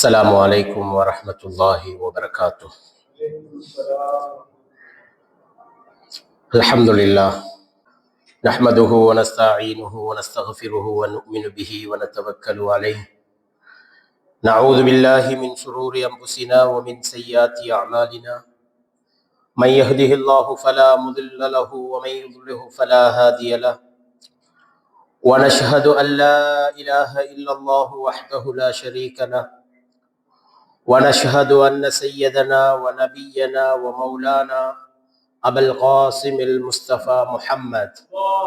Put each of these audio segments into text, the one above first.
السلام عليكم ورحمة الله وبركاته. الحمد لله نحمده ونستعينه ونستغفره ونؤمن به ونتوكل عليه. نعوذ بالله من شرور أنفسنا ومن سيئات أعمالنا. من يهده الله فلا مضل له ومن يضلل فلا هادي له. ونشهد أن لا إله إلا الله وحده لا شريك له. ونشهد أن سيدنا ونبينا ومولانا أبا القاسم المصطفى محمد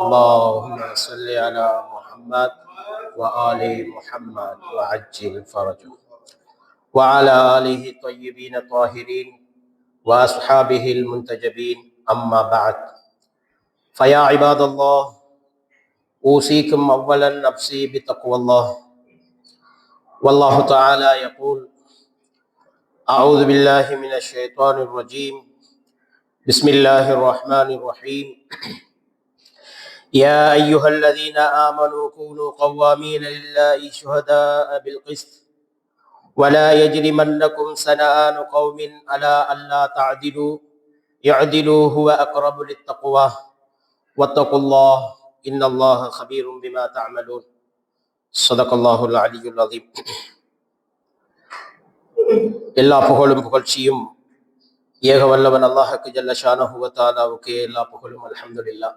اللهم صل على محمد وآل محمد وعجل فرجه وعلى آله الطيبين الطاهرين وأصحابه المنتجبين. أما بعد، فيا عباد الله، أوصيكم أولا نفسي بتقوى الله. والله تعالى يقول: أعوذ بالله من الشيطان الرجيم. بسم الله الرحمن الرحيم. يا أيها الذين آمنوا كونوا قوامين لله شهداء بالقسط ولا يجرمنكم شنآن قوم على ألا تعدلوا اعدلوا هو أقرب للتقوى واتقوا الله إن الله خبير بما تعملون. صدق الله العلي العظيم. எல்லா புகழும் புகழ்ச்சியும் ஏக வல்லவன் அல்லாஹ்வுக்கு ஜல்ல ஷானஹு வ தஆலாவுக்கே எல்லா புகழும். அல்ஹம்துலில்லாஹ்.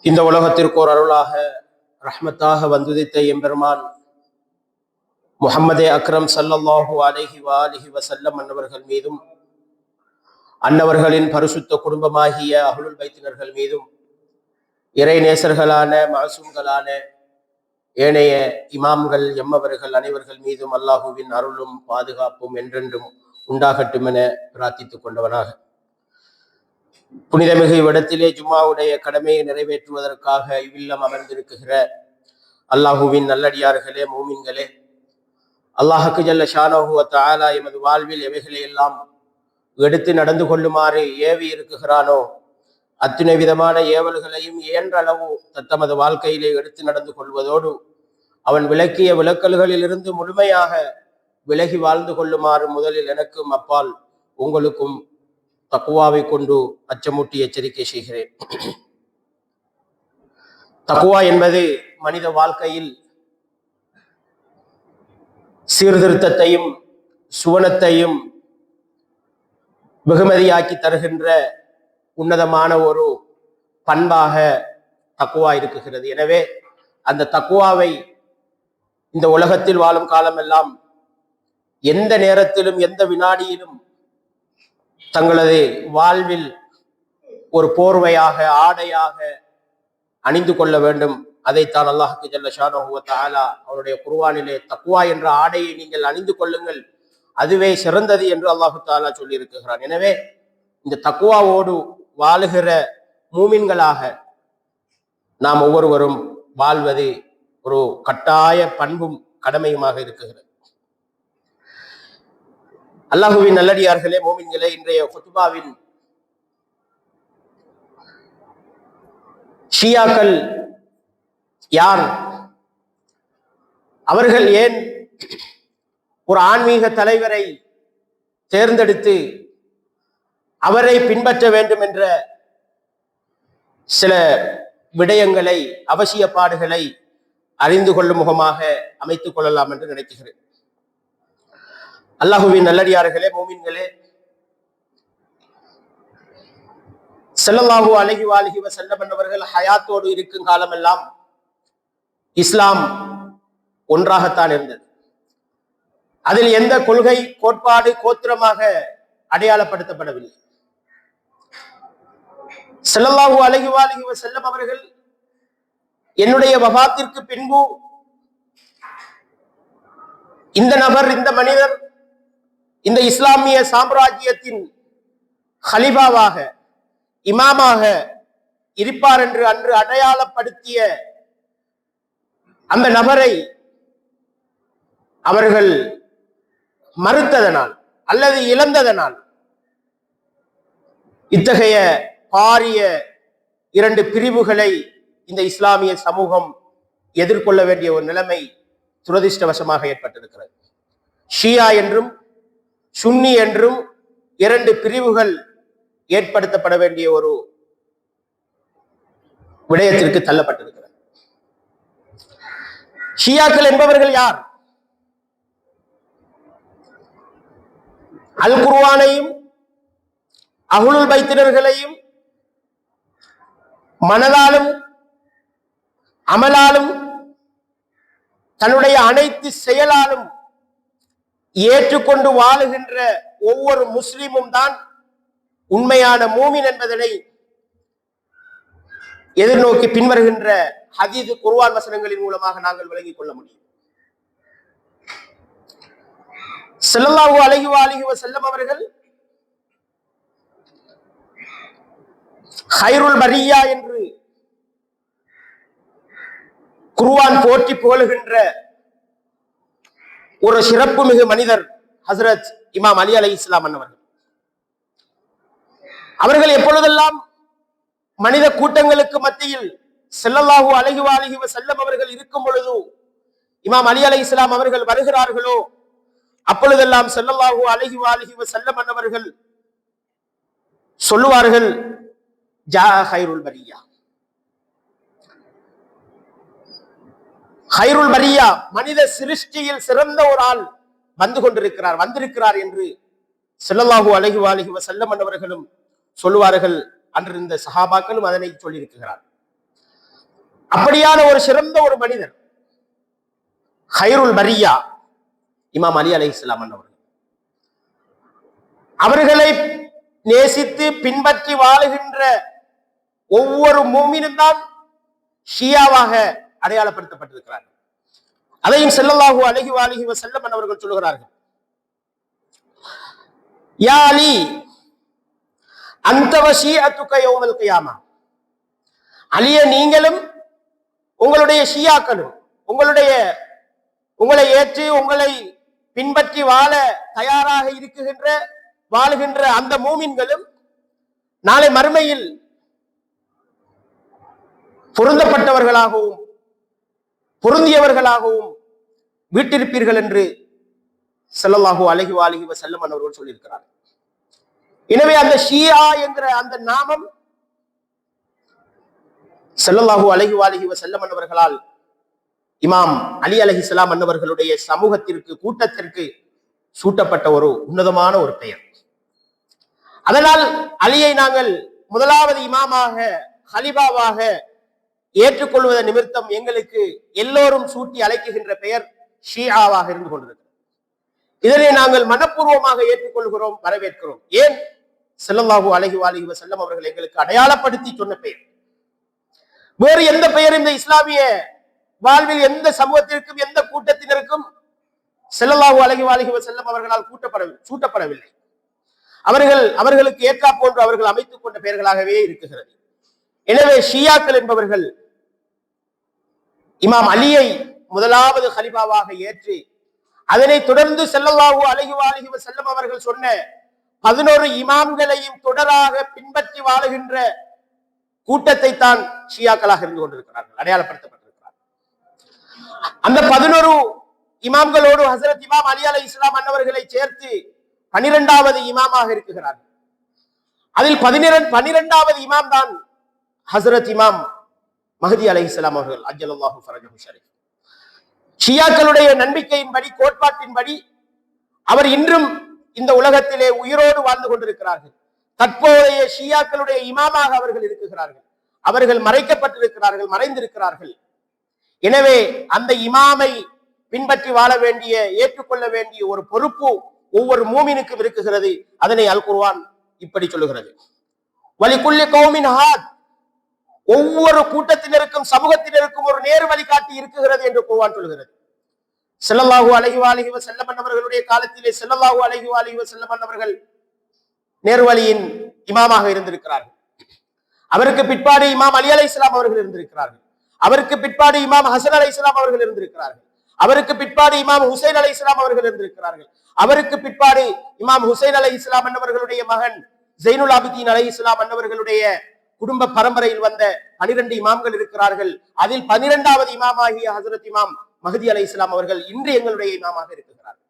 இந்த உலகத்திற்கு ஒரு அருளாக ரஹ்மத்தாக வந்துதித்த எம்பெருமான் முஹம்மதே அக்ரம் ஸல்லல்லாஹு அலைஹி வஆலிஹி வஸல்லம் அன்னவர்கள் மீதும் அன்னவர்களின் பரிசுத்த குடும்பமாகிய அஹ்லுல் பைத்தினர்கள் மீதும் இறை நேசர்களான மாசூம்களான ஏனைய இமாம்கள் எம்மவர்கள் அனைவர்கள் மீதும் அல்லாஹுவின் அருளும் பாதுகாப்பும் என்றென்றும் உண்டாகட்டும் என பிரார்த்தித்துக் கொண்டவனாக, புனிதமிகு இவ்விடத்திலே ஜும்மாவுடைய கடமையை நிறைவேற்றுவதற்காக இவ்வில்லம் அமர்ந்திருக்கிற அல்லாஹுவின் நல்லடியார்களே, மூமின்களே, அல்லாஹுக்கு ஜல்ல ஷானஹு வ தஆலா எமது வாழ்வில் எவைகளை எல்லாம் எடுத்து நடந்து கொள்ளுமாறு ஏவி இருக்குகிறானோ அத்துணை விதமான ஏவல்களையும் இயன்றளவு தத்தமது வாழ்க்கையிலே எடுத்து நடந்து கொள்வதோடு அவன் விளக்கிய விளக்கல்களிலிருந்து முழுமையாக விலகி வாழ்ந்து கொள்ளுமாறு முதலில் எனக்கும் அப்பால் உங்களுக்கும் தக்குவாவை கொண்டு அச்சமூட்டி எச்சரிக்கை செய்கிறேன். தக்குவா என்பது மனித வாழ்க்கையில் சீர்திருத்தத்தையும் சுவனத்தையும் வெகுமதியாக்கி தருகின்ற உன்னதமான ஒரு பண்பாக தக்குவா இருக்குகிறது. எனவே அந்த தக்குவாவை இந்த உலகத்தில் வாழும் காலமெல்லாம் எந்த நேரத்திலும் எந்த வினாடியிலும் தங்களது வாழ்வில் ஒரு போர்வையாக ஆடையாக அணிந்து கொள்ள வேண்டும். அதைத்தான் அல்லாஹ்வுக்கு ஜல்ல ஷானஹு வ தஆலா அவருடைய குர்ஆனிலே தக்குவா என்ற ஆடையை நீங்கள் அணிந்து கொள்ளுங்கள், அதுவே சிறந்தது என்று அல்லாஹு தஆலா சொல்லி இருக்கிறான். எனவே இந்த தக்குவாவோடு வாழுகிற மூமின்களாக நாம் ஒவ்வொருவரும் வாழ்வது ஒரு கட்டாய பண்பும் கடமையுமாக இருக்கிறது. அல்லாஹுவின் நல்லடியார்களே, மூமின்களே, இன்றைய குத்பாவின் ஷியாக்கள் யார்? அவர்கள் ஏன் ஒரு ஆன்மீக தலைவரை தேர்ந்தெடுத்து அவரை பின்பற்ற வேண்டும் என்ற சில விடயங்களை, அவசியப்பாடுகளை அறிந்து கொள்ளும் முகமாக அமைத்துக் கொள்ளலாம் என்று நினைக்கிறேன். அல்லாஹுவின் நல்லடியார்களே, மூமின்களே, ஸல்லல்லாஹு அலைஹி வஆலிஹி வஸல்லம் என்பவர்கள் ஹயாத்தோடு இருக்கும் காலமெல்லாம் இஸ்லாம் ஒன்றாகத்தான் இருந்தது. அதில் எந்த கொள்கை, கோட்பாடு, கோத்திரமாக அடையாளப்படுத்தப்படவில்லை. ஸல்லல்லாஹு அலைஹி வஆலிஹி வஸல்லம் அவர்கள் என்னுடைய வஃபாத்திற்கு பின்பு இந்த நபர், இந்த மனிதர் இந்த இஸ்லாமிய சாம்ராஜ்யத்தின் ஹலீஃபாவாக, இமாமாக இருப்பார் என்று அன்று அடையாளப்படுத்திய அந்த நபரை அவர்கள் மறுத்ததனால் அல்லது இழந்ததனால் இத்தகைய பாரிய இரண்டு பிரிவுகளை இந்த இஸ்லாமிய சமூகம் எதிர்கொள்ள வேண்டிய ஒரு நிலைமை துரதிர்ஷ்டவசமாக ஏற்பட்டிருக்கிறது. ஷியா என்றும் சுன்னி என்றும் இரண்டு பிரிவுகள் ஏற்படுத்தப்பட வேண்டிய ஒரு விடயத்திற்கு தள்ளப்பட்டிருக்கிறது. ஷியாக்கள் என்பவர்கள் யார்? அல் குர்ஆனையும் அஹ்லுல் பைத்தினர்களையும் மனதாலும் அமலாலும் தன்னுடைய அனைத்து செயலாலும் ஏற்றுக்கொண்டு வாழுகின்ற ஒவ்வொரு முஸ்லிமும் தான் உண்மையான மூமின் என்பதனை எதிர்நோக்கி பின்வருகின்ற ஹதீஸ் குர்ஆன் வசனங்களின் மூலமாக நாங்கள் விளங்கிக் கொள்ள முடியும். ஸல்லல்லாஹு அலைஹி வஸல்லம் அவர்கள் ஹைருல் பரியா என்று குர்ஆன் போற்றி புகழுகின்ற ஒரு சிறப்பு மிகு மனிதர் ஹஸ்ரத் இமாம் அலி அலைஹிஸ்ஸலாம் அவர்கள். அவர்கள் எப்பொழுதெல்லாம் மனித கூட்டங்களுக்கு மத்தியில் ஸல்லல்லாஹு அலைஹி வஸல்லம் அவர்கள் இருக்கும் பொழுது இமாம் அலி அலைஹிஸ்ஸலாம் அவர்கள் வருகிறார்களோ அப்பொழுதெல்லாம் ஸல்லல்லாஹு அலைஹி வஸல்லம் அவர்கள் சொல்லுவார்கள், ஜா ஹைருல் பரியா. ஹைருல் பரியா, மனித சிருஷ்டியில் சிறந்த ஒரு ஆள் வந்திருக்கிறார் என்று ஸல்லல்லாஹு அலைஹி வஸல்லம் அவர்களும் சொல்லுவார்கள். அன்றிருந்த சஹாபாக்களும் அதனை சொல்லியிருக்கிறார். அப்படியான ஒரு சிறந்த ஒரு மனிதர் ஹைருல் பரியா இமாம் அலி அலைஹிஸ்ஸலாம் அவர்கள். அவர்களை நேசித்து பின்பற்றி வாழுகின்ற ஒவ்வொரு மூமினும் தான் ஷியாவாக அடையாளப்படுத்தப்பட்டிருக்கிறார்கள். அதையும் ஸல்லல்லாஹு அலைஹி வஸல்லம் அவர்கள் சொல்லுகிறார்கள், யா அலி அன்த வஷீஅத்துக யௌமல் கியாமா. அலியே, நீங்களும் உங்களுடைய ஷியாக்களும் உங்களை ஏற்று உங்களை பின்பற்றி வாழ தயாராக வாழுகின்ற அந்த மூமின்களும் நாளை மறுமையில் பொருந்தப்பட்டவர்களாகவும் பொருந்தியவர்களாகவும் வீட்டிருப்பீர்கள் என்று ஸல்லல்லாஹு அலைஹி வஸல்லம் அவர்கள் சொல்லியிருக்கிறார். எனவே அந்த ஷியா என்கிற அந்த நாமம் ஸல்லல்லாஹு அலைஹி வஸல்லம் அவர்களால் இமாம் அலி அலைஹிஸ்ஸலாம் அவர்களுடைய கூட்டத்திற்கு சூட்டப்பட்ட ஒரு உன்னதமான ஒரு பெயர். அதனால் அலியை நாங்கள் முதலாவது இமாமாக ஹலிஃபாவாக ஏற்றுக்கொள்வதன் நிமித்தம் எங்களுக்கு எல்லோரும் சூட்டி அழைக்குகின்ற பெயர் ஷியாவாக இருந்து கொண்டிருக்கிறது. இதனை நாங்கள் மனப்பூர்வமாக ஏற்றுக்கொள்கிறோம், வரவேற்கிறோம். ஏன்? ஸல்லல்லாஹு அலைஹி வஸல்லம் அவர்கள் எங்களுக்கு அடையாளப்படுத்தி சொன்ன பெயர். வேறு எந்த பெயரும் இந்த இஸ்லாமிய வாழ்வில் எந்த சமூகத்திற்கும் எந்த கூட்டத்தினருக்கும் ஸல்லல்லாஹு அலைஹி வஸல்லம் அவர்களால் சூட்டப்படவில்லை. அவர்களுக்கு ஏற்றா போன்று அவர்கள் அமைத்துக் கொண்ட பெயர்களாகவே இருக்கிறது. எனவே ஷியாக்கள் என்பவர்கள் இமாம் அலியை முதலாவது ஹலிஃபாவாக ஏற்று அதனை தொடர்ந்து ஸல்லல்லாஹு அலைஹி வஸல்லம் அவர்கள் சொன்ன 11 இமாம்களையும் தொடராக பின்பற்றி வாழுகின்ற கூட்டத்தை தான் ஷியாக்களாக இருந்து கொண்டிருக்கிறார்கள், அடையாளப்படுத்தப்பட்டிருக்கிறார்கள். அந்த 11 இமாம்களோடு ஹஸரத் இமாம் அலி அலைஹிஸ்ஸலாம் அன்னவர்களை சேர்த்து 12வது இமாமாக இருக்கிறார்கள். அதில் 12வது இமாம் தான் ஹஸரத் இமாம் மஹ்தி அலைஹிஸ்ஸலாம் அவர்கள் அஜ்ஜலல்லாஹு ஃபரஜஹு ஷரீஃப். ஷியாக்களுடைய நம்பிக்கையின்படி, கோட்பாட்டின்படி அவர் இன்றும் இந்த உலகத்திலே உயிரோடு வாழ்ந்து கொண்டிருக்கிறார்கள். தற்போதைய ஷியாக்களுடைய இமாமாக அவர்கள் இருக்கிறார்கள். அவர்கள் மறைக்கப்பட்டிருக்கிறார்கள், மறைந்திருக்கிறார்கள். எனவே அந்த இமாமை பின்பற்றி வாழ வேண்டிய, ஏற்றுக்கொள்ள வேண்டிய ஒரு பொறுப்பு ஒவ்வொரு மூமினுக்கும் இருக்குகிறது. அதனை அல் குர்ஆன் இப்படி சொல்லுகிறது, வலிகுல்லி கௌமின் ஹாத். ஒவ்வொரு கூட்டத்தினருக்கும் சமூகத்தினருக்கும் ஒரு நேர் வழிகாட்டி இருக்கிறது என்று குர்ஆன் சொல்கிறது. ஸல்லல்லாஹு அலைஹி வஸல்லம் அவர்களுடைய காலத்திலே ஸல்லல்லாஹு அலைஹி வஸல்லம் அவர்கள் நேர்வழியின் இமாமாக இருந்திருக்கிறார்கள். அவருக்கு பிற்பாடு இமாம் அலி அலைஹிஸ்ஸலாம் அவர்கள் இருந்திருக்கிறார்கள். அவருக்கு பிற்பாடு இமாம் ஹசன் அலைஹிஸ்ஸலாம் அவர்கள் இருந்திருக்கிறார்கள். அவருக்கு பிற்பாடு இமாம் ஹுசைன் அலைஹிஸ்ஸலாம் அவர்கள் இருந்திருக்கிறார்கள். அவருக்கு பிற்பாடு இமாம் ஹுசைன் அலைஹிஸ்ஸலாம் அவர்களுடைய மகன் ஜைனுல் ஆபிதீன் அலைஹிஸ்ஸலாம் அவர்களுடைய குடும்ப பரம்பரையில் வந்த 12 இமாம்கள் இருக்கிறார்கள். அதில் 12வது இமாமாகிய ஹஸரத் இமாம் மஹ்தி அலைஹிஸ்ஸலாம் அவர்கள் இன்று எங்களுடைய இமாமாக இருக்கிறார்கள்.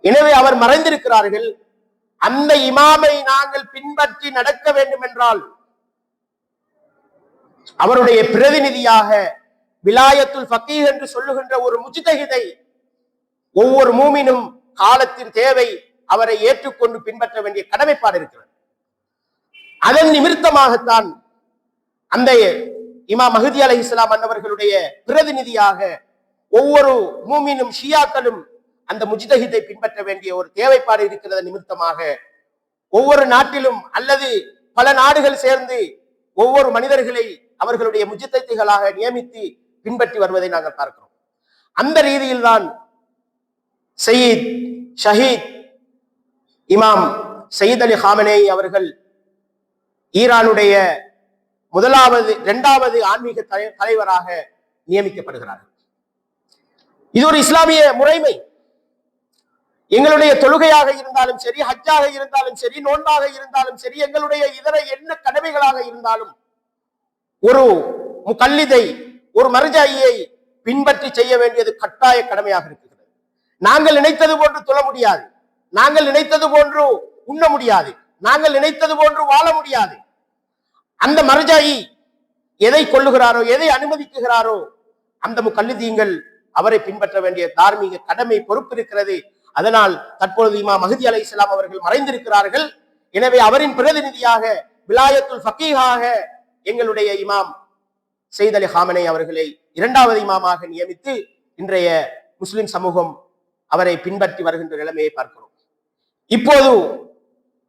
எனவே அவர் மறைந்திருக்கிறார்கள். அந்த இமாமை நாங்கள் பின்பற்றி நடக்க வேண்டும் என்றால் அவருடைய பிரதிநிதியாக விலாயத்துல் ஃபகீஹ் என்று சொல்லுகின்ற ஒரு முஜ்தஹிதை ஒவ்வொரு மூமினும் காலத்தின் தேவை அவரை ஏற்றுக்கொண்டு பின்பற்ற வேண்டிய கடமைப்பாடு இருக்கிறது. அதன் நிமித்தமாகத்தான் அந்த இமாம் மஹ்தி அலைஹிஸ்ஸலாம் அன்னவர்களுடைய பிரதிநிதியாக ஒவ்வொரு மூமினும் ஷியாக்களும் அந்த முஜ்தஹிதை பின்பற்ற வேண்டிய ஒரு தேவைப்பாடு இருக்கிறது நிமித்தமாக ஒவ்வொரு நாட்டிலும் அல்லது பல நாடுகள் சேர்ந்து ஒவ்வொரு மனிதர்களை அவர்களுடைய முஜ்தஹிதுகளாக நியமித்து பின்பற்றி வருவதை நாங்கள் பார்க்கிறோம். அந்த ரீதியில் தான் சயீத் ஷஹீத் இமாம் சயீத் அலி ஹாமனேயி அவர்கள் ஈரானுடைய இரண்டாவது ஆன்மீக தலைவராக நியமிக்கப்படுகிறார்கள். இது ஒரு இஸ்லாமிய முறைமை. எங்களுடைய தொழுகையாக இருந்தாலும் சரி, ஹஜ்ஜாக இருந்தாலும் சரி, நோன்பாக இருந்தாலும் சரி, எங்களுடைய இதர என்ன கடமைகளாக இருந்தாலும் ஒரு முகல்லிதை, ஒரு மர்ஜாயியை பின்பற்றி செய்ய வேண்டியது கட்டாய கடமையாக இருக்கிறது. நாங்கள் நினைத்தது போன்று தொழ முடியாது, நாங்கள் நினைத்தது போன்று உண்ண முடியாது, நாங்கள் நினைத்தது போன்று வாழ முடியாது. அந்த மர்ஜாயி எதை கொள்ளுகிறாரோ, எதை அனுமதிக்குகிறாரோ அந்த முகல்லிதீங்கள் அவரை பின்பற்ற வேண்டிய தார்மீக கடமை பொறுப்பு இருக்கிறது. அதனால் தற்பொழுது இமாம் மஹ்தி அலைஹிஸ்ஸலாம் அவர்கள் மறைந்திருக்கிறார்கள். எனவே அவரின் பிரதிநிதியாக விலாயத்துல் ஃபகீஹாக எங்களுடைய இமாம் சையத் அலி ஹாமனேயி அவர்களை இரண்டாவது இமாமாக நியமித்து இன்றைய முஸ்லிம் சமூகம் அவரை பின்பற்றி வருகின்ற நிலைமையை பார்க்கிறோம். இப்போது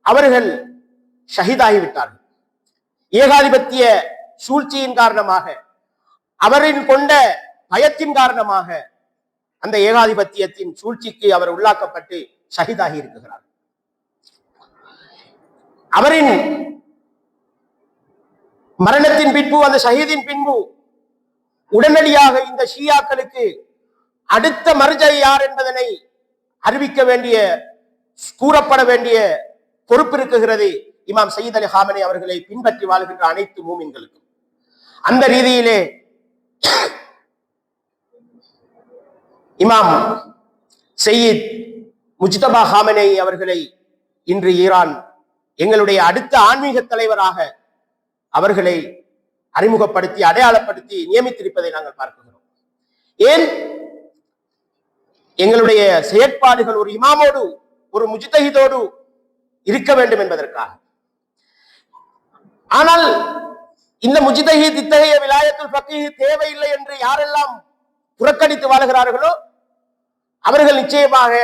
அவர்கள் ஷஹீதாகிவிட்டார்கள். ஏகாதிபத்திய சூழ்ச்சியின் காரணமாக, அவரின் கொண்ட பயத்தின் காரணமாக அந்த ஏகாதிபத்தியத்தின் சூழ்ச்சிக்கு அவர் உள்ளாக்கப்பட்டு ஷஹீதாகி இருக்கிறார். அவரின் மரணத்தின் பின்பு, அந்த ஷஹீதின் பின்பு உடனடியாக இந்த ஷியாக்களுக்கு அடுத்த மர்ஜை யார் என்பதனை அறிவிக்க வேண்டிய, கூறப்பட வேண்டிய பொறுப்பு இருக்குகிறது இமாம் சையத் அலி ஹாமனேயி அவர்களை பின்பற்றி வாழ்கின்ற அனைத்து மூமின்களுக்கும். அந்த ரீதியிலே இமாம் சையத் முஜ்தபா ஹாமனேயி அவர்களை இன்று ஈரான் எங்களுடைய அடுத்த ஆன்மீக தலைவராக அவர்களை அறிமுகப்படுத்தி அடையாளப்படுத்தி நியமித்திருப்பதை நாங்கள் பார்க்கிறோம். ஏன்? எங்களுடைய செயற்பாடுகள் ஒரு இமாமோடு, ஒரு முஜ்தஹிதோடு இருக்க வேண்டும் என்பதற்காக. ஆனால் இந்த முஜ்தஹித், இத்தகைய விலாயத்துல் ஃபகீஹ் தேவையில்லை என்று யாரெல்லாம் புறக்கணித்து வாழ்கிறார்களோ அவர்கள் நிச்சயமாக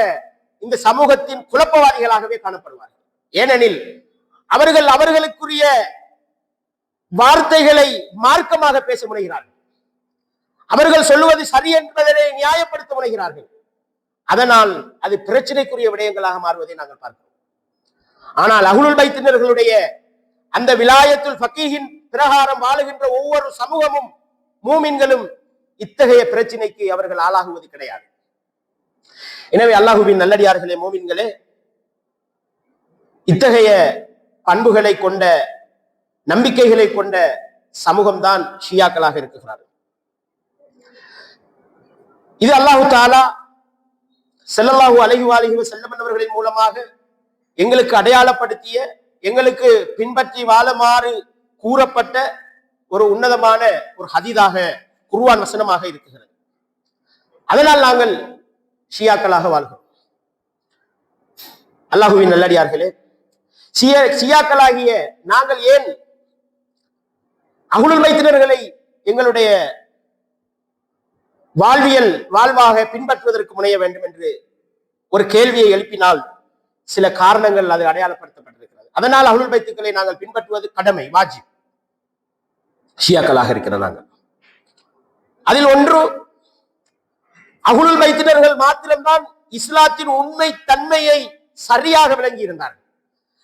இந்த சமூகத்தின் குழப்பவாதிகளாகவே காணப்படுவார்கள். ஏனெனில் அவர்கள் அவர்களுக்குரிய வார்த்தைகளை மார்க்கமாக பேச முனைகிறார்கள். அவர்கள் சொல்லுவது சரி என்பதனை நியாயப்படுத்த முனைகிறார்கள். அதனால் அது பிரச்சனைக்குரிய விடயங்களாக மாறுவதை நாங்கள் பார்க்கிறோம். ஆனால் அஹ்லுல் பைத்தினர்களுடைய அந்த விலாயத்துல் ஃபகீஹின் பிரகாரம் வாழுகின்ற ஒவ்வொரு சமூகமும் மூமின்களும் இத்தகைய பிரச்சனைக்கு அவர்கள் ஆளாகுவது கிடையாது. எனவே அல்லாஹுவின் நல்லடியார்களே, மூமின்களே, இத்தகைய பண்புகளை கொண்ட, நம்பிக்கைகளை கொண்ட சமூகம்தான் ஷியாக்களாக இருக்கிறார்கள். இது அல்லாஹு தஆலா ஸல்லல்லாஹு அலைஹி வஸல்லம் அவர்களின் மூலமாக எங்களுக்கு அடையாளப்படுத்திய, எங்களுக்கு பின்பற்றி வாழுமாறு கூறப்பட்ட ஒரு உன்னதமான ஒரு ஹதீஸாக, குர்ஆன் வசனமாக இருக்கிறது. அதனால் நாங்கள் ஷியாக்களாக வாழ்கிறோம். அல்லாஹுவின் நல்லடியார்களே, ஷியாக்களாகிய நாங்கள் ஏன் அஹ்லுல் பைத்தினர்களை எங்களுடைய வாழ்வாக பின்பற்றுவதற்கு முனைய வேண்டும் என்று ஒரு கேள்வியை எழுப்பினால் சில காரணங்கள் அது அடையாளப்படுத்தப்பட்டிருக்கிறது. அதனால் அஹ்லுல் பைத்துக்களை நாங்கள் பின்பற்றுவது கடமை, வாஜிப். ஷியாக்களாக இருக்கிற நாங்கள் அதில் ஒன்று, அஹ்லுல் பைத்தினர்கள் மாத்திரம்தான் இஸ்லாத்தின் உண்மை தன்மையை சரியாக விளங்கி இருந்தார்கள்.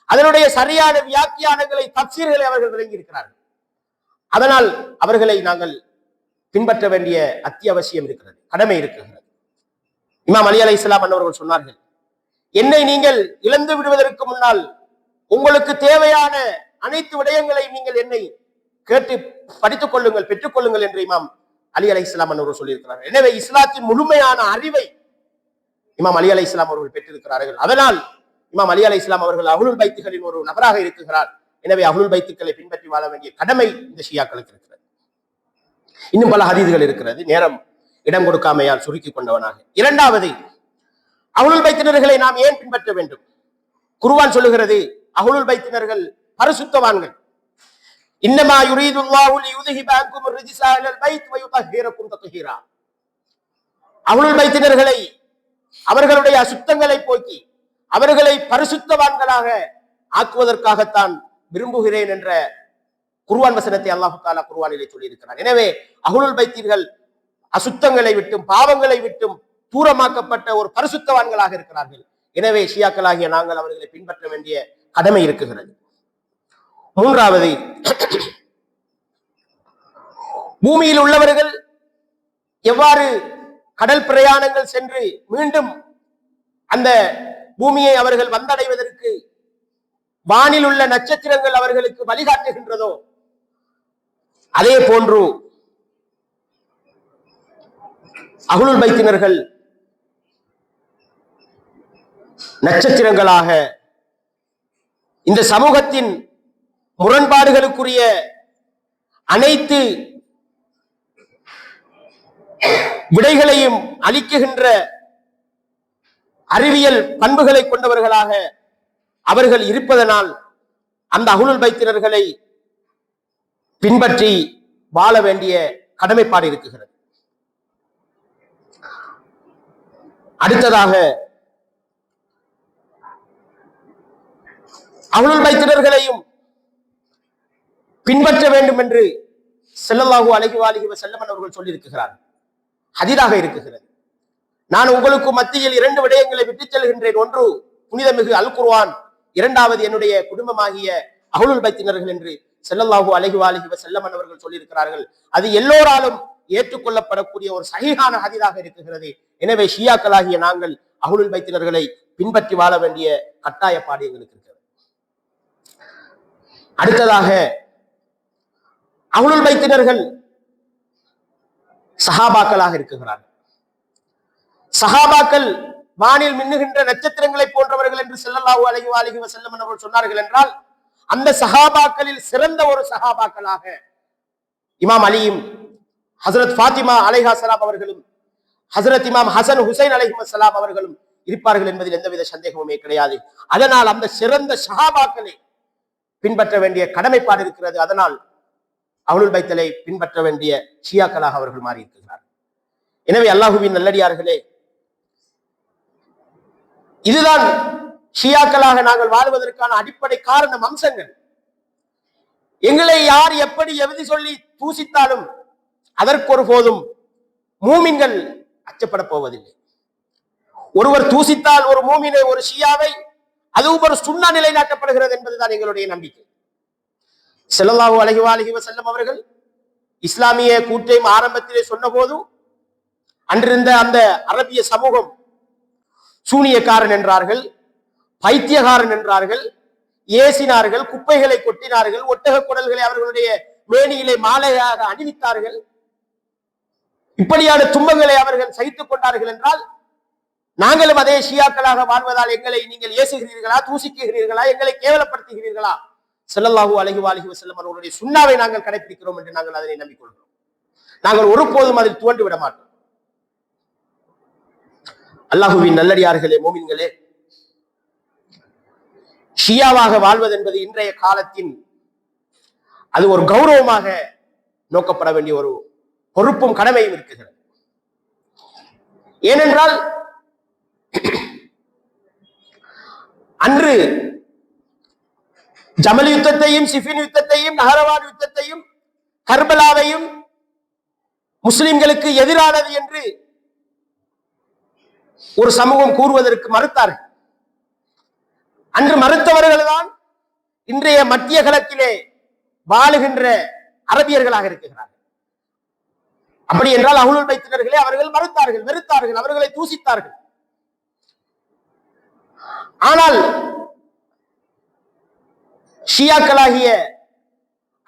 அதனுடைய சரியான வியாக்கியானங்களை, தப்சீர்களை அவர்கள் விளங்கி இருக்கிறார்கள். அதனால் அவர்களை நாங்கள் பின்பற்ற வேண்டிய அத்தியாவசியம் இருக்கிறது, கடமை இருக்கிறது. இமாம் அலி அலைஹிஸ்ஸலாம் அவர்கள் சொன்னார்கள், என்னை நீங்கள் இழந்து விடுவதற்கு முன்னால் உங்களுக்கு தேவையான அனைத்து விடயங்களையும் நீங்கள் என்னை கேட்டு படித்துக் கொள்ளுங்கள், பெற்றுக் கொள்ளுங்கள் என்று இமாம் அலி அலைஹிஸ்ஸலாம் அவர்கள் சொல்லியிருக்கிறார்கள். எனவே இஸ்லாத்தின் முழுமையான அறிவை இமாம் அலி அலைஹிஸ்ஸலாம் அவர்கள் பெற்றிருக்கிறார்கள். அதனால் இமாம் அலி அலைஹிஸ்ஸலாம் அவர்கள் அஹ்லுல் பைத்துகளின் ஒரு நபராக இருக்கிறார். எனவே அஹ்லுல் பைத்துக்களை பின்பற்றி வாழ வேண்டிய கடமை இந்த ஷியாக்களுக்கு இருக்கிறது. இன்னும் பல ஹதீஸ்கள் இருக்கிறது, நேரம் இடம் கொடுக்காமையால் சுருக்கி கொண்டவனாக. இரண்டாவது, அஹ்லுல் பைத்தினர்களை நாம் ஏன் பின்பற்ற வேண்டும்? குர்ஆன் சொல்லுகிறது, அஹ்லுல் பைத்தினர்கள் பரிசுத்தவான்கள். இன்னமா யுரீதுல்லாஹு லியுذஹிப அன்கும் الرجس அலல் பைத் வயுதஹிரக்கும் தத்ஹீரா. அஹ்லுல் பைத்தினர்களை அவர்களுடைய அசுத்தங்களை போக்கி அவர்களை பரிசுத்தவான்களாக ஆக்குவதற்காகத்தான் விரும்புகிறேன் என்ற குர்ஆன் வசனத்தை அல்லாஹ் தஆலா குர்ஆனிலே சொல்லி இருக்கிறார். எனவே அஹ்லுல் பைத்திகள் அசுத்தங்களை விட்டும் பாவங்களை விட்டும் தூரமாக்கப்பட்ட ஒரு பரிசுத்தவான்களாக இருக்கிறார்கள். எனவே ஷியாக்களாகிய நாங்கள் அவர்களை பின்பற்ற வேண்டிய கடமை இருக்குகிறது. மூன்றாவது, பூமியில் உள்ளவர்கள் எவ்வாறு கடல் பிரயாணங்கள் சென்று மீண்டும் அந்த பூமியை அவர்கள் வந்தடைவதற்கு வானில் உள்ள நட்சத்திரங்கள் அவர்களுக்கு வழிகாட்டுகின்றதோ அதே போன்று அஹ்லுல் பைத்தினர்கள் நட்சத்திரங்களாக இந்த சமூகத்தின் முரண்பாடுகளுக்குரிய அனைத்து விடைகளையும் அளிக்குகின்ற அறிவியல் பண்புகளை கொண்டவர்களாக அவர்கள் இருப்பதனால் அந்த அஹ்லுல் பைத்தினர்களை பின்பற்றி வாழ வேண்டிய கடமைப்பாடு இருக்குகிறது. அடுத்ததாக, அஹ்லுல் பைத்தினர்களையும் பின்பற்ற வேண்டும் என்று ஸல்லல்லாஹு அலைஹி வஸல்லம் அவர்கள் சொல்லியிருக்கிறார். ஹதீஸாக இருக்குகிறது. நான் உங்களுக்கு மத்தியில் இரண்டு விடயங்களை விட்டுச் செல்கின்றேன். ஒன்று புனிதமிகு அல் குர்ஆன், இரண்டாவது என்னுடைய குடும்பமாகிய அஹ்லுல் பைத்தினர்கள் என்று ஸல்லல்லாஹு அலைஹி வஸல்லம் அவர்கள் சொல்லியிருக்கிறார்கள். அது எல்லோராலும் ஏற்றுக்கொள்ளப்படக்கூடிய ஒரு சஹீஹான ஹதீஸாக இருக்குகிறது. எனவே ஷியாக்களாகிய நாங்கள் அஹ்லுல் பைத்தினர்களை பின்பற்றி வாழ வேண்டிய கட்டாயப்பாடு எங்களுக்கு இருக்கிறது. அடுத்ததாக, அஹ்லுல் பைத்தினர்கள் சஹாபாக்களாக இருக்கிறார்கள். சஹாபாக்கள் வானில் மின்னுகின்ற நட்சத்திரங்களை போன்றவர்கள் என்று ஸல்லல்லாஹு அலைஹி வஸல்லம் அவர்கள் சொன்னார்கள் என்றால், அந்த சஹாபாக்களில் சிறந்த ஒரு சஹாபாக்களாக இமாம் அலியும் ஹஜ்ரத் ஃபாத்திமா அலைஹிஸ்ஸலாம் அவர்களும் ஹஜ்ரத் இமாம் ஹசன் ஹுசைன் அலைஹிஸ்ஸலாம் அவர்களும் இருப்பார்கள் என்பதில் எந்தவித சந்தேகமுமே கிடையாது. அதனால் அந்த சிறந்த சஹாபாக்களை பின்பற்ற வேண்டிய கடமைப்பாடு இருக்கிறது. அதனால் அஹ்லுல் பைத்தலை பின்பற்ற வேண்டிய ஷியாக்களாக அவர்கள் மாறி இருக்கிறார். எனவே அல்லாஹுவின் நல்லடியார்களே, இதுதான் ஷியாக்களாக நாங்கள் வாழ்வதற்கான அடிப்படை காரணம், அம்சங்கள். எங்களை யார் எப்படி எவ்வி சொல்லி தூசித்தாலும் அதற்கு ஒரு போதும் மூமின்கள் அச்சப்பட போவதில்லை. ஒருவர் தூசித்தால் ஒரு மூமினை, ஒரு ஷியாவை, அதுவும் ஒரு சுன்னா நிலைநாட்டப்படுகிறது என்பதுதான் எங்களுடைய நம்பிக்கை. ஸல்லல்லாஹு அலைஹி வஸல்லம் அவர்கள் இஸ்லாமிய கூட்டையும் ஆரம்பத்திலே சொன்ன போது அன்றிருந்த அந்த அரபிய சமூகம் சூனியக்காரன் என்றார்கள், பைத்தியகாரன் என்றார்கள், ஏசினார்கள், குப்பைகளை கொட்டினார்கள், ஒட்டக குடல்களை அவர்களுடைய மேனியிலே மாலையாக அணிவித்தார்கள். இப்படியான துன்பங்களை அவர்கள் சகித்துக் கொண்டார்கள் என்றால், நாங்களும் அதே ஷியாக்களாக வாழ்வதால் எங்களை நீங்கள் ஏசுகிறீர்களா, தூசிக்குகிறீர்களா, எங்களை கேவலப்படுத்துகிறீர்களா? ஸல்லல்லாஹு அலைஹி வஸல்லம் அவர்களுடைய சுன்னாவை நாங்கள் கடைபிடிக்கிறோம் என்று நாங்கள் அதனை நம்பிக்கொள்கிறோம். நாங்கள் ஒருபோதும் அதில் துவண்டு விட மாட்டோம். அல்லாஹுவின் நல்லடியார்களே, மோமின்களே, ஷியாவாக வாழ்வது என்பது இன்றைய காலத்தின் அது ஒரு கௌரவமாக நோக்கப்பட வேண்டிய ஒரு பொறுப்பும் கடமையும் இருக்கிறது. ஏனென்றால் அன்று ஜமல் யுத்தத்தையும், சிஃபின் யுத்தத்தையும், நஹரவான் யுத்தத்தையும், கர்பலாவையும் முஸ்லிம்களுக்கு எதிரானது என்று ஒரு சமூகம் கூறுவதற்கு மறுத்தார்கள். அன்று மறுத்தவர்கள் தான் இன்றைய மத்திய கிழக்கிலே வாழுகின்ற அரபியர்களாக இருக்கிறார்கள். அப்படி என்றால் அஹ்லுல் பைத்தினர்களை அவர்கள் மறுத்தார்கள், வெறுத்தார்கள், அவர்களை தூசித்தார்கள். ஆனால் ஷியாக்களாகிய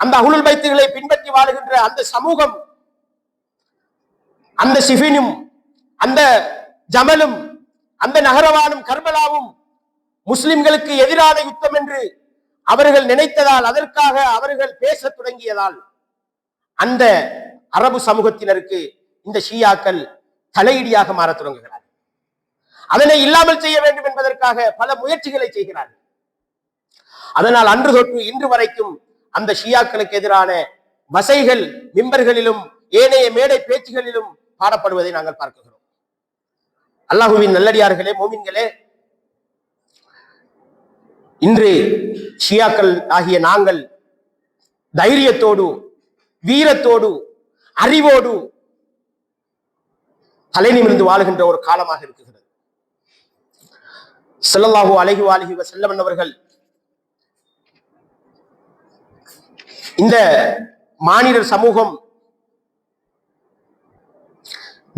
அந்த அஹ்லுல் பைத்துகளை பின்பற்றி வாழுகின்ற அந்த சமூகம் அந்த சிஃபினும் அந்த ஜமலும் அந்த நகரவானும் கர்பலாவும் முஸ்லிம்களுக்கு எதிரான யுத்தம் என்று அவர்கள் நினைத்ததால், அதற்காக அவர்கள் பேச தொடங்கியதால் அந்த அரபு சமூகத்தினருக்கு இந்த ஷியாக்கள் தலையிடியாக மாற தொடங்குகிறார். அதனை இல்லாமல் செய்ய வேண்டும் என்பதற்காக பல முயற்சிகளை செய்கிறார்கள். அதனால் அன்று தொட்டு இன்று வரைக்கும் அந்த ஷியாக்களுக்கு எதிரான வசைகள் மிம்பர்களிலும் ஏனைய மேடை பேச்சுகளிலும் பாடப்படுவதை நாங்கள் பார்க்கிறோம். அல்லாஹுவின் நல்லடியார்களே, மோமின்களே, இன்று ஷியாக்கள் ஆகிய நாங்கள் தைரியத்தோடு, வீரத்தோடு, அறிவோடு தலை நிமிர்ந்து வாழுகின்ற ஒரு காலமாக இருக்கிறது. ஸல்லல்லாஹு அலைஹி வஸல்லம் அவர்கள் இந்த மானிடர் சமூகம்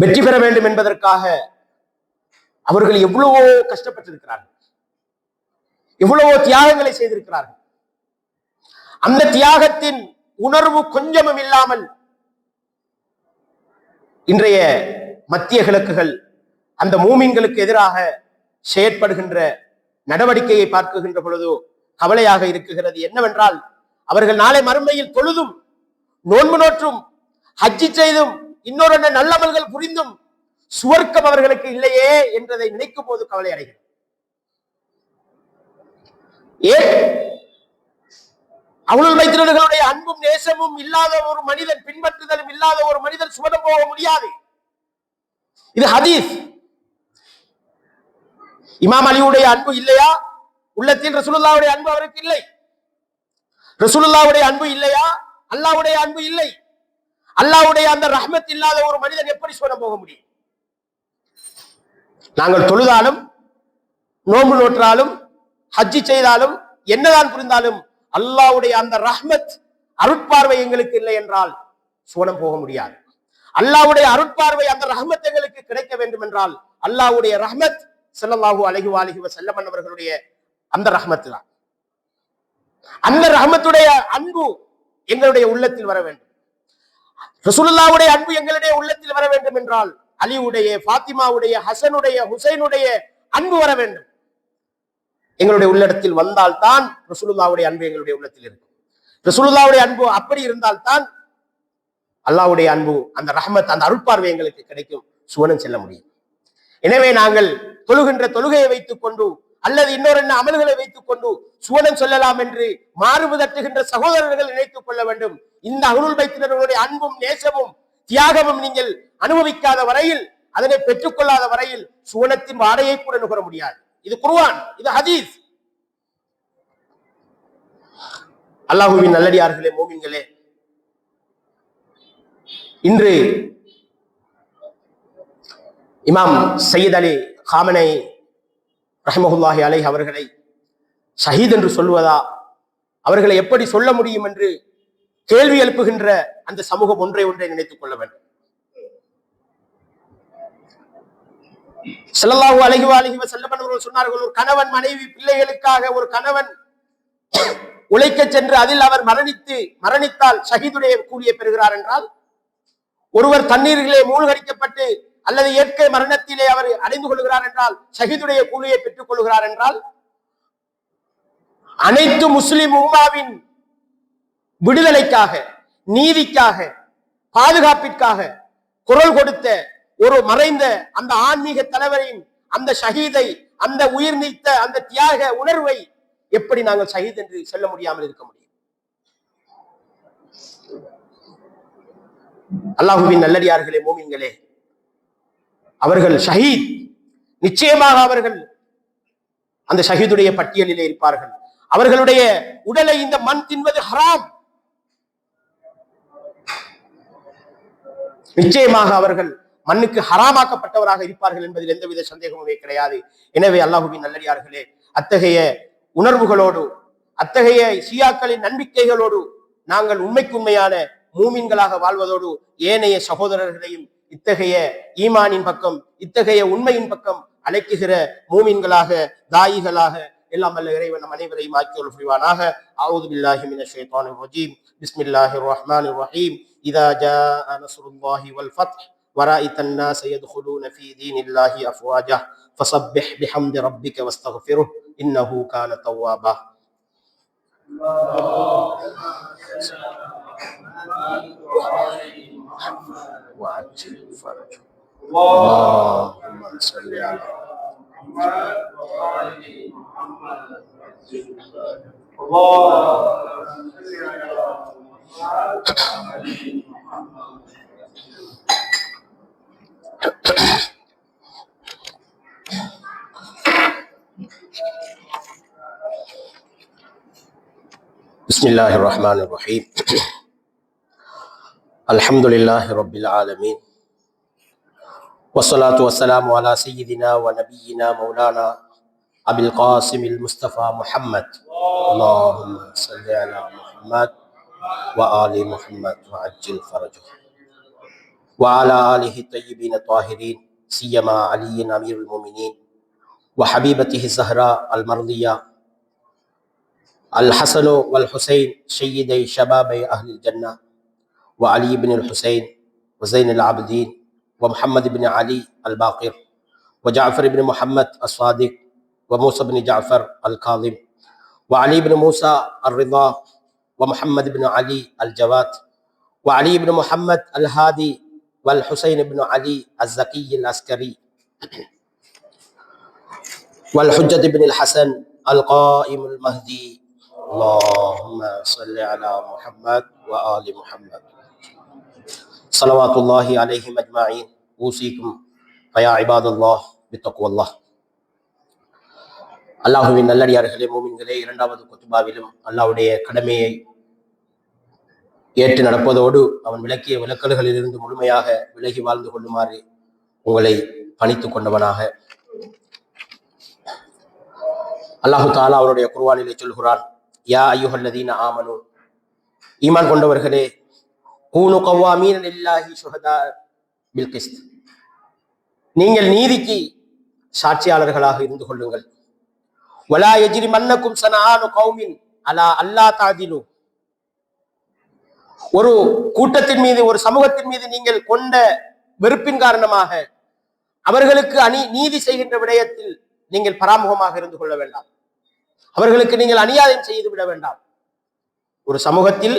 வெற்றி பெற வேண்டும் என்பதற்காக அவர்கள் எவ்வளவோ கஷ்டப்பட்டிருக்கிறார்கள், எவ்வளவோ தியாகங்களை செய்திருக்கிறார்கள். அந்த தியாகத்தின் உணர்வு கொஞ்சமும் இல்லாமல் இன்றைய மத்திய கிழக்குகள் அந்த மூமின்களுக்கு எதிராக செயற்படுகின்ற நடவடிக்கையை பார்க்குகின்ற பொழுதோ கவலையாக இருக்குகிறது. என்னவென்றால், அவர்கள் நாளை மறுமையில் தொழுதும் நோன்பு நோற்றும் ஹஜ்ஜி செய்தும் இன்னொரு நல்லமல்கள் புரிந்தும் சுவர்க்கம் அவர்களுக்கு இல்லையே என்றதை நினைக்கும் போது கவலை அடைகிறது. ஏன் அவுலுல் பைத்தினர்களுடைய அன்பும் நேசமும் இல்லாத ஒரு மனிதன், பின்பற்றுதலும் இல்லாத ஒரு மனிதன் சுவனம் போக முடியாது. இது ஹதீஸ். இமாம் அலியுடைய அன்பு இல்லையா உள்ளத்தில்? ரசூலுல்லாஹ்வுடைய அன்பு அவருக்கு இல்லை. ரசூலுல்லாஹ்வுடைய அன்பு இல்லையா? அல்லாஹ்வுடைய அன்பு இல்லை. அல்லாஹ்வுடைய அந்த ரஹ்மத் இல்லாத ஒரு மனிதன் எப்படி சுவனம் போக முடியும்? நாங்கள் தொழுதாலும் நோன்பு நோற்றாலும் ஹஜ்ஜி செய்தாலும் என்னதான் புரிந்தாலும் அல்லாஹ்வுடைய அந்த ரஹ்மத் அருட்பார்வை எங்களுக்கு இல்லை என்றால் சுவனம் போக முடியாது. அல்லாஹ்வுடைய அருட்பார்வை அந்த ரஹ்மத் எங்களுக்கு கிடைக்க வேண்டும் என்றால் அல்லாஹ்வுடைய ரஹ்மத் ஸல்லல்லாஹு அலைஹி வஸல்லம் அவர்களுடைய அந்த ரஹ்மத் தான். அந்த ரஹ்மத்துடைய அன்பு எங்களுடைய உள்ளத்தில் வர வேண்டும். ரசூலுல்லாஹ்வுடைய அன்பு எங்களுடைய உள்ளத்தில் வர வேண்டும் என்றால் அலியுடைய, ஃபாத்திமாவுடைய, ஹசனுடைய, ஹுசைனுடைய அன்பு வர வேண்டும். எங்களுடைய உள்ளத்தில் வந்தால் தான் ரசூலுல்லாஹ்வுடைய அன்பு எங்களுடைய உள்ளத்தில் இருக்கும். ரசூலுல்லாஹ்வுடைய அன்பு அப்படி இருந்தால் தான் அல்லாஹ்வுடைய அன்பு, அந்த ரஹ்மத், அந்த அருட்பார்வை எங்களுக்கு கிடைக்கும், சுவனம் செல்ல முடியும். எனவே நாங்கள் தொழுகின்ற தொழுகையை வைத்துக் கொண்டு அல்லது இன்னொரு அமல்களை வைத்துக் கொண்டு சுவனம் சொல்லலாம் என்று மாறுபு தட்டுகின்ற சகோதரர்கள் நினைத்துக் கொள்ள வேண்டும். இந்த அஹ்லுல் பைத்தினர்களுடைய அன்பும் நேசமும் தியாகமும் நீங்கள் அனுபவிக்காத வரையில், அதனை பெற்றுக்கொள்ளாத வரையில் சுவனத்தின் வாடையை கூட நுகர முடியாது. இது குர்ஆன், இது ஹதீஸ். அல்லாஹ்வின் நல்லடியார்களே, மோமின்களே, இன்று இமாம் சையத் அலி காமனை ரஹ்மத்துல்லாஹி அலைஹி அவர்களை ஷஹீத் என்று சொல்வதா, அவர்களை எப்படி சொல்ல முடியும் என்று கேள்வி எழுப்புகின்ற அந்த சமூகம் ஒன்றை நினைத்துக் கொள்ள வேண்டும். ஸல்லல்லாஹு அலைஹி வஸல்லம் அவர்கள் சொன்னார்கள், ஒரு கணவன் மனைவி பிள்ளைகளுக்காக ஒரு கணவன் உழைக்க சென்று அதில் அவர் மரணித்தால் ஷஹீதுடைய கூலியை பெறுகிறார் என்றால், ஒருவர் தண்ணீரிலே மூழ்கடிக்கப்பட்டு அல்லது இயற்கை மரணத்திலே அவர் அடைந்து கொள்கிறார் என்றால் ஷஹீதுடைய கூலியை பெற்றுக் கொள்கிறார் என்றால், அனைத்து முஸ்லிம் உம்மாவின் விடுதலைக்காக, நீதிக்காக, பாதுகாப்பிற்காக குரல் கொடுத்த ஒரு மறைந்த அந்த ஆன்மீக தலைவரின் அந்த ஷஹீதை, அந்த உயிர் நீத்த அந்த தியாக உணர்வை எப்படி நாங்கள் ஷஹீத் என்று சொல்ல முடியாமல் இருக்க முடியும்? அல்லாஹ்வின் நல்லடியார்களே, மோமின்களே, அவர்கள் ஷஹீத், நிச்சயமாக அவர்கள் அந்த ஷஹீதுடைய பட்டியலிலே இருப்பார்கள். அவர்களுடைய உடலை இந்த மண் தின்வது ஹராம். நிச்சயமாக அவர்கள் மண்ணுக்கு ஹராமாக்கப்பட்டவராக இருப்பார்கள் என்பதில் எந்தவித சந்தேகமுமே கிடையாது. எனவே அல்லாஹ்வின் நல்லடியார்களே, அத்தகைய உணர்வுகளோடு, அத்தகைய ஷியாக்களின் நம்பிக்கைகளோடு நாங்கள் உண்மைக்குண்மையான மூமின்களாக வாழ்வதோடு ஏனைய சகோதரர்களையும் இத்தகைய ஈமானின் பக்கம், இத்தகைய உண்மையின் பக்கம் அழைக்குகிற மூமின்களாக, தாயிகளாக எல்லாம் வல்ல இறைவன் நம் அனைவரையும் ஆக்கியோல் புரிவானாக. அஊது பில்லாஹி மினஷ் ஷைத்தானிர் ரஜீம். பிஸ்மில்லாஹிர் ரஹ்மானிர் ரஹீம். இதா ஜாஅ நஸ்ருல்லாஹி வல் ஃபத்ஹ் ورأيت الناس يدخلون في دين الله أفواجا فسبح بحمد ربك واستغفره إنه كان توابا. وعجل فرجه. اللهم صل على محمد وآل محمد. بسم الله الرحمن الرحيم. الحمد لله رب العالمين، والصلاة والسلام على سيدنا ونبينا مولانا أبي القاسم المصطفى محمد. اللهم صل على محمد وآل محمد وعجل فرجه، وعلى آله الطيبين الطاهرين، سيما علي أمير المؤمنين وحبيبته الزهراء المرضية الحسن والحسين سيدي شبابي أهل الجنة، وعلي بن الحسين وزين العابدين ومحمد بن علي الباقر وجعفر بن محمد الصادق وموسى بن جعفر الكاظم وعلي بن موسى الرضا ومحمد بن علي الجواد وعلي بن محمد الهادي والحسين بن علي الزكي العسكري والحجة بن الحسن القائم المهدي. اللهم صل على محمد وآل محمد صلوات الله عليهم أجمعين. أوصيكم فيا عباد الله بتقوى الله. அல்லாஹுவின் நல்லடியார்களே, மூமின்களே, இரண்டாவது குத்துபாவிலும் அல்லாஹ்வுடைய கடமையை ஏற்று நடப்பதோடு அவன் விளக்கிய விலக்கல்களிலிருந்து முழுமையாக விலகி வாழ்ந்து கொள்ளுமாறு உங்களை பணித்துக் கொண்டவனாக. அல்லாஹு தாலா அவருடைய குர்ஆனிலே சொல்கிறான், யா அய்யுஹல்லதீன ஆமனு, ஈமான் கொண்டவர்களே, கூனு கவ்வாமீன லில்லாஹி ஷுஹதா பில் கிஸ்த், நீங்கள் நீதிக்கு சாட்சியாளர்களாக இருந்து கொள்ளுங்கள். வலா யஜ்ரிமன்னக்கும் ஸனஆனு கௌமின் அலா அல்லா தஅதிலு, ஒரு கூட்டத்தின் மீது, ஒரு சமூகத்தின் மீது நீங்கள் கொண்ட வெறுப்பின் காரணமாக அவர்களுக்கு நீதி செய்கின்ற விடயத்தில் நீங்கள் பராமுகமாக இருந்து கொள்ள வேண்டாம். அவர்களுக்கு நீங்கள் அநியாயம் செய்து விட வேண்டாம். ஒரு சமூகத்தில்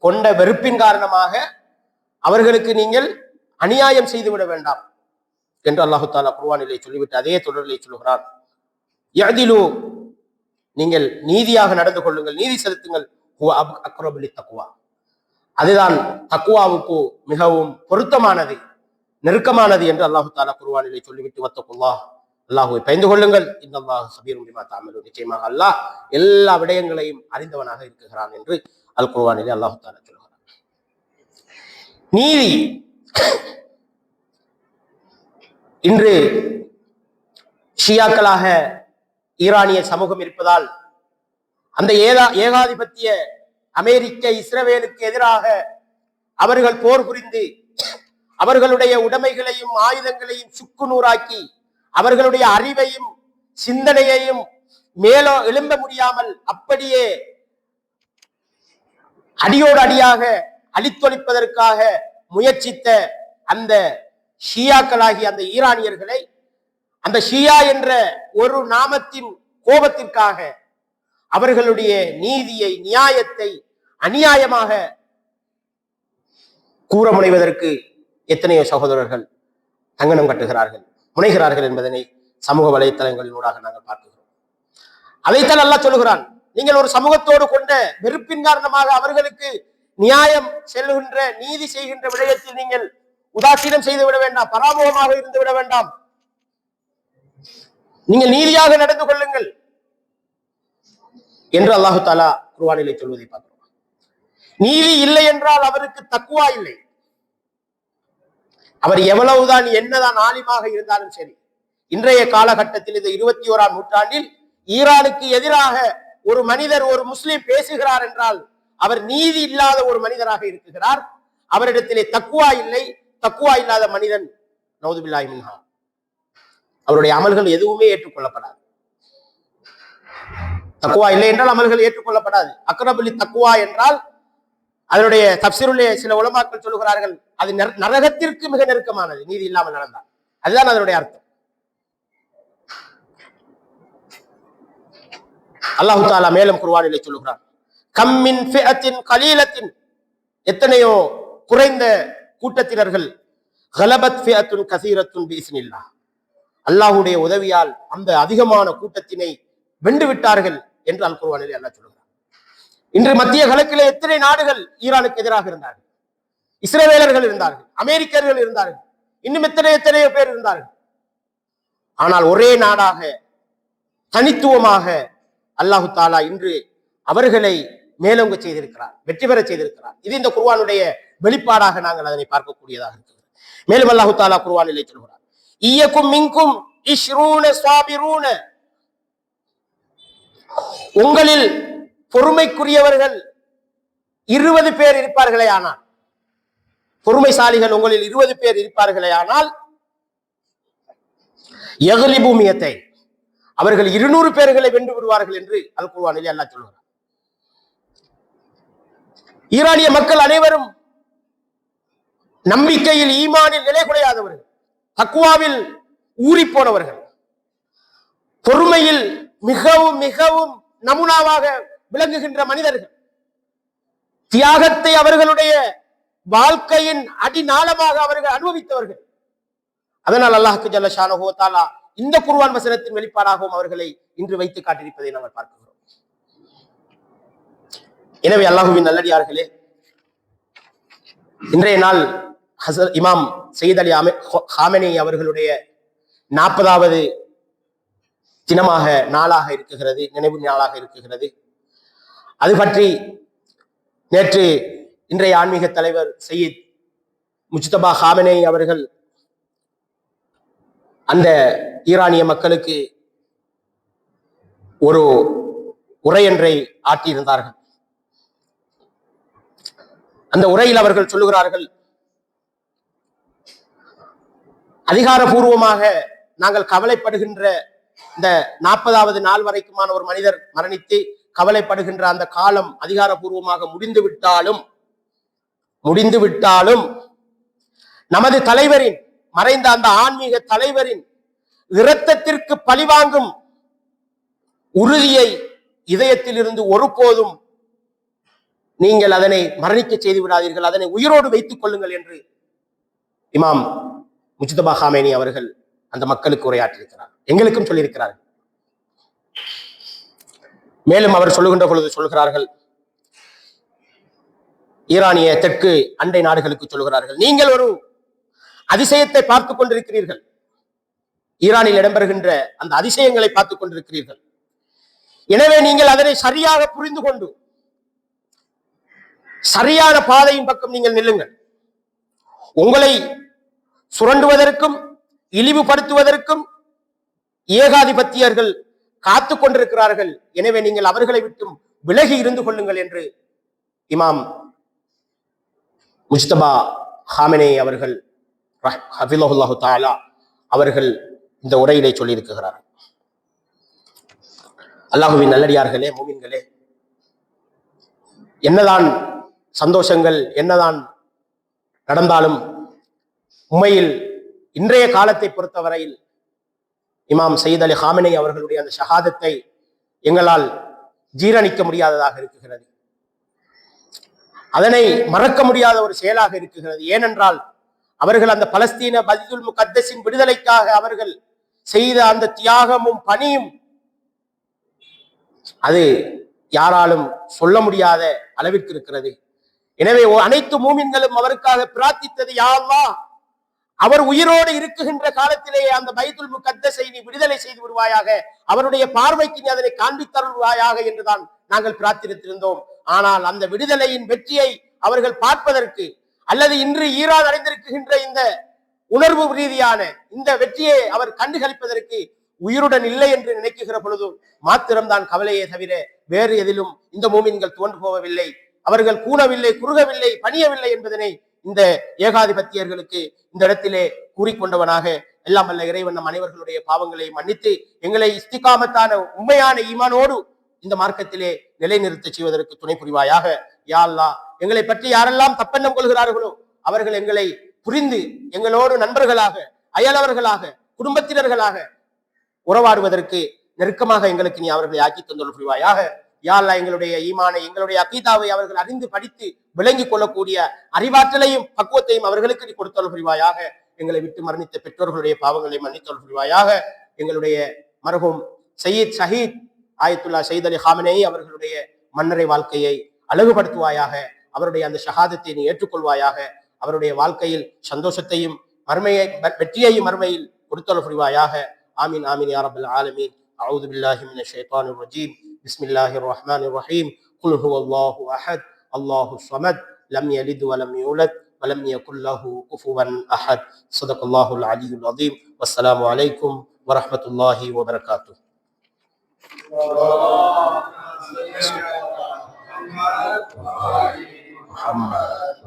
கொண்ட வெறுப்பின் காரணமாக அவர்களுக்கு நீங்கள் அநியாயம் செய்து விட வேண்டாம் என்று அல்லாஹு தாலா குர்ஆனிலே சொல்லிவிட்டு அதே தொடரிலே சொல்கிறான், யஅதிலு, நீங்கள் நீதியாக நடந்து கொள்ளுங்கள், நீதி செலுத்துங்கள், ஹுவ அக்ரபு லித்தக்வா, அதுதான் தக்வாவுக்கு மிகவும் பொருத்தமானது, நெருக்கமானது என்று அல்லாஹு தாலா குர்ஆனிலே சொல்லிவிட்டு வத்தகுல்லாஹ், அல்லாஹ்வை பயந்து கொள்ளுங்கள், இன்னல்லாஹு ஸபீரும் பிமா தஅமலூன், நிச்சயமாக அல்லாஹ் எல்லா விடயங்களையும் அறிந்தவனாக இருக்கிறான் என்று அல் குர்ஆனிலே அல்லாஹு தாலா சொல்கிறான். நீதி இன்று ஷியாக்களாக ஈரானிய சமூகம் இருப்பதால் அந்த ஏகாதிபத்திய அமெரிக்க இஸ்ரவேலுக்கு எதிராக அவர்கள் போர் புரிந்து அவர்களுடைய உடைமைகளையும் ஆயுதங்களையும் சுக்குநூறாக்கி அவர்களுடைய அறிவையும் சிந்தனையையும் மேலோ எழும்ப முடியாமல் அப்படியே அடியோடு அடியாக அழித்தொழிப்பதற்காக முயற்சித்த அந்த ஷியாக்களாகிய அந்த ஈரானியர்களை, அந்த ஷியா என்ற ஒரு நாமத்தின் கோபத்திற்காக அவர்களுடைய நீதியை, நியாயத்தை அநியாயமாக கூற முனைவதற்கு எத்தனையோ சகோதரர்கள் தங்கனம் கட்டுகிறார்கள், முனைகிறார்கள் என்பதனை சமூக வலைத்தளங்களினூடாக நாங்கள் பார்க்கிறோம். அதைத்தான் அல்லாஹ் சொல்லுகிறான், நீங்கள் ஒரு சமூகத்தோடு கொண்ட வெறுப்பின் காரணமாக அவர்களுக்கு நியாயம் செல்கின்ற, நீதி செய்கின்ற விடயத்தில் நீங்கள் உதாசீனம் செய்து விட வேண்டாம், பராமுகமாக இருந்து விட வேண்டாம், நீங்கள் நீதியாக நடந்து கொள்ளுங்கள் என்று அல்லாஹு தாலா குர்ஆனிலே சொல்வதை பார்க்கிறோம். நீதி இல்லை என்றால் அவருக்கு தக்வா இல்லை. அவர் எவ்வளவுதான் என்னதான் ஆலிமாக இருந்தாலும் சரி, இன்றைய காலகட்டத்தில் இந்த 21ஆம் நூற்றாண்டில் ஈரானுக்கு எதிராக ஒரு மனிதர், ஒரு முஸ்லிம் பேசுகிறார் என்றால் அவர் நீதி இல்லாத ஒரு மனிதராக இருக்கிறார். அவரிடத்திலே தக்வா இல்லை. தக்வா இல்லாத மனிதன் நௌதுபில்லாஹி மின்ஹா, அவருடைய அமல்கள் எதுவுமே ஏற்றுக்கொள்ளப்படாது. தக்வா இல்லை என்றால் அமல்கள் ஏற்றுக்கொள்ளப்படாது. அக்ரபுலி தக்வா என்றால் அதனுடைய தப்சீருடைய சில உலமாக்கள் சொல்லுகிறார்கள், அது நரகத்திற்கு மிக நெருக்கமானது நீதி இல்லாமல் நடந்தால். அதுதான் அதனுடைய அர்த்தம். அல்லாஹு தஆலா மேலும் குர்ஆனிலே சொல்லுகிறார், கம்மின் ஃபிஅத்தின் கலீலத்தின், எத்தனையோ குறைந்த கூட்டத்தினர்கள், கலபத் ஃபிஅத்துன் கஸீரத்துன் பிஇஸ்னில்லாஹ், அல்லாஹ்வுடைய உதவியால் அந்த அதிகமான கூட்டத்தினை வென்று விட்டார்கள் என்று அல் குர்ஆனிலே அல்லாஹ் சொல்லுகிறார். இன்று மத்திய கிழக்கிலே எத்தனை நாடுகள் ஈரானுக்கு எதிராக இருந்தார்கள்? இஸ்ரேலர்கள் இருந்தார்கள், அமெரிக்கர்கள் இருந்தார்கள், இன்னும் எத்தனையோ பேர் இருந்தார்கள். ஆனால் ஒரே நாடாக தனித்துவமாக அல்லாஹு தஆலா இன்று அவர்களை மேலோங்க செய்திருக்கிறார், வெற்றி பெற செய்திருக்கிறார். இது இந்த குர்ஆனுடைய வெளிப்பாடாக நாங்கள் அதனை பார்க்கக்கூடியதாக இருக்கிறது. மேலும் அல்லாஹு தஆலா குர்ஆனிலே சொல்கிறார், இய்யக்கும் மின்கும் இஷ்ரூன ஸாபிரூன, உங்களில் பொறுமைக்குரியவர்கள் 20 பேர் இருப்பார்களே ஆனால், பொறுமைசாலிகள் உங்களில் 20 பேர் இருப்பார்களே ஆனால், யக்லிபு மியத்தை, அவர்கள் 200 பேர்களை வென்று விடுவார்கள் என்று அல் குர்ஆனிலே அல்லாஹ் சொல்கிறார். ஈரானிய மக்கள் அனைவரும் நம்பிக்கையில் ஈமானில் நிலை குலையாதவர்கள், தக்வாவில் ஊறி போனவர்கள், பொறுமையில் மிகவும் மிகவும் நமுனாவாக விளங்குகின்ற மனிதர்கள், தியாகத்தை அவர்களுடைய வாழ்க்கையின் அடிநாளமாக அவர்கள் அனுபவித்தவர்கள். அதனால் அல்லாஹ் ஜல்ல ஷானஹு வ தஆலா இந்த குர்ஆன் வசனத்தின் வெளிப்பாடாகவும் அவர்களை இன்று வைத்து காட்டியிருப்பதை நாங்கள் பார்க்கிறோம். எனவே அல்லாஹுவின் நல்லடியார்களே, இன்றைய நாள் இமாம் சையத் அலி ஹாமெனி அவர்களுடைய 40வது தினமாக நாளாக இருக்குகிறது, நினைவு நாளாக இருக்குகிறது. அது பற்றி நேற்று இன்றைய ஆன்மீக தலைவர் சையத் முஜ்தபா ஹாமெனி அவர்கள் அந்த ஈரானிய மக்களுக்கு ஒரு உரையொன்றை ஆற்றியிருந்தார்கள். அந்த உரையில் அவர்கள் சொல்லுகிறார்கள், அதிகாரபூர்வமாக நாங்கள் கவலைப்படுகின்ற இந்த 40வது நாள் வரைக்குமான ஒரு மனிதர் மரணித்து கவலைப்படுகின்ற அந்த காலம் அதிகாரபூர்வமாக முடிந்து விட்டாலும் நமது தலைவரின், மறைந்த அந்த ஆன்மீக தலைவரின் இரத்தத்திற்கு பழிவாங்கும் உறுதியை இதயத்தில் இருந்து ஒருபோதும் நீங்கள் அதனை மரணிக்க செய்து விடாதீர்கள், அதனை உயிரோடு வைத்துக் கொள்ளுங்கள் என்று இமாம் முஜ்தபா ஹாமெனி அவர்கள் அந்த மக்களுக்கு உரையாற்றியிருக்கிறார், எங்களுக்கும் சொல்லியிருக்கிறார்கள். மேலும் அவர் சொல்லுகின்ற பொழுது சொல்கிறார்கள், ஈரானிய தெற்கு அண்டை நாடுகளுக்கு சொல்லுகிறார்கள், நீங்கள் ஒரு அதிசயத்தை பார்த்துக் கொண்டிருக்கிறீர்கள், ஈரானில் இடம்பெறுகின்ற அந்த அதிசயங்களை பார்த்துக் கொண்டிருக்கிறீர்கள். எனவே நீங்கள் அதனை சரியாக புரிந்து கொண்டு சரியான பாதையின் பக்கம் நீங்கள் நில்லுங்கள். உங்களை சுரண்டுவதற்கும் இழிவுபடுத்துவதற்கும் ஏகாதிபத்தியர்கள் காத்துக் கொண்டிருக்கிறார்கள். எனவே நீங்கள் அவர்களை விட்டும் விலகி இருந்து கொள்ளுங்கள் என்று இமாம் முஜ்தபா ஹாமெனி அவர்கள் ஹஃபிலஹுல்லாஹு தஆலா அவர்கள் இந்த உரையிலே சொல்லியிருக்கிறார். அல்லாஹுவின் நல்லடியார்களே, மூமின்களே, என்னதான் சந்தோஷங்கள் என்னதான் நடந்தாலும் உண்மையில் இன்றைய காலத்தை பொறுத்தவரையில் இமாம் சையத் அலி ஹாமெனி அவர்களுடைய அந்த ஷஹாதத்தை எங்களால் ஜீரணிக்க முடியாததாக இருக்குகிறது, அதனை மறக்க முடியாத ஒரு செயலாக இருக்குகிறது. ஏனென்றால் அவர்கள் அந்த பலஸ்தீன பைத்துல் முகத்தஸின் விடுதலைக்காக அவர்கள் செய்த அந்த தியாகமும் பணியும் அது யாராலும் சொல்ல முடியாத அளவிற்கு இருக்கிறது. எனவே அனைத்து மூமின்களும் அவருக்காக பிரார்த்தித்தது, யா அல்லாஹ், அவர் உயிரோடு இருக்குகின்ற காலத்திலேயே அந்த பைத்துல் முகத்தஸை நீ விடுதலை செய்து விடுவாயாக, அவருடைய பார்வைக்கு நீ அதனை காண்பித்தருள்வாயாக என்றுதான் நாங்கள் பிரார்த்தித்திருந்தோம். ஆனால் அந்த விடுதலையின் வெற்றியை அவர்கள் பார்ப்பதற்கு, அல்லது இன்று ஈரான் அடைந்திருக்கின்ற இந்த உணர்வு ரீதியான இந்த வெற்றியை அவர் கண்டுகளிப்பதற்கு உயிருடன் இல்லை என்று நினைக்குகிற பொழுது மாத்திரம்தான் கவலையே தவிர வேறு எதிலும் இந்த மூமின்கள் தோன்று போகவில்லை. அவர்கள் கூணவில்லை, குறுகவில்லை, பணியவில்லை என்பதனை இந்த ஏகாதிபத்தியர்களுக்கு இந்த இடத்திலே கூறிக்கொண்டவனாக எல்லாம் வல்ல இறைவன் நம் அனைவர்களுடைய பாவங்களை மன்னித்து எங்களை இஸ்திகாமத்தான உண்மையான ஈமானோடு இந்த மார்க்கத்திலே நிலைநிறுத்த செய்வதற்கு துணை புரிவாயாக. யா அல்லாஹ், எங்களை பற்றி யாரெல்லாம் தப்பெண்ணம் கொள்கிறார்களோ அவர்கள் எங்களை புரிந்து எங்களோடு நண்பர்களாக, அயலவர்களாக, குடும்பத்தினர்களாக உறவாடுவதற்கு நெருக்கமாக எங்களுக்கு நீ அவர்களை ஆக்கி தந்தொல் புரிவாயாக. யா அல்லாஹ், எங்களுடைய ஈமானை, எங்களுடைய அகீதாவை அவர்கள் அறிந்து படித்து விளங்கிக் கொள்ளக்கூடிய அறிவாற்றலையும் பக்குவத்தையும் அவர்களுக்கு நீ கொடுத்தொல் புரிவாயாக. எங்களை விட்டு மரணித்த பெற்றோர்களுடைய பாவங்களை மன்னித்தொல் புரிவாயாக. எங்களுடைய மர்ஹூம் சையீத் ஷஹீத் ஆயத்துல்லா சையத் அலி ஹாமனேயி அவர்களுடைய மன்னரை வாழ்க்கையை அழகுபடுத்துவாயாக. அவருடைய அந்த ஷஹாதத்தை நீ ஏற்றுக்கொள்வாயாக. அவருடைய வாழ்க்கையில் சந்தோஷத்தையும் மர்மையை வெற்றியையும் மர்மையில் கொடுத்தொல் புரிவாயாக. ஆமீன் ஆமீன் யா ரப்பல் ஆலமீன். அஊது பில்லாஹி மினஷ் ஷைத்தானிர் ரஜீம். பிஸ்மில்லாஹிர் ரஹ்மானிர் ரஹீம். குல் ஹுவல்லாஹு அஹத் அல்லாஹுஸ் ஸமத் லம் யலித் வலம் யூலத் வலம் யகுல் லஹு குஃபுவன் அஹத். ஸதகல்லாஹுல் அலியுல் அஸீம். வஸ்ஸலாமு அலைக்கும் வரஹ்மத்துல்லாஹி வபரகாத்துஹு. محمد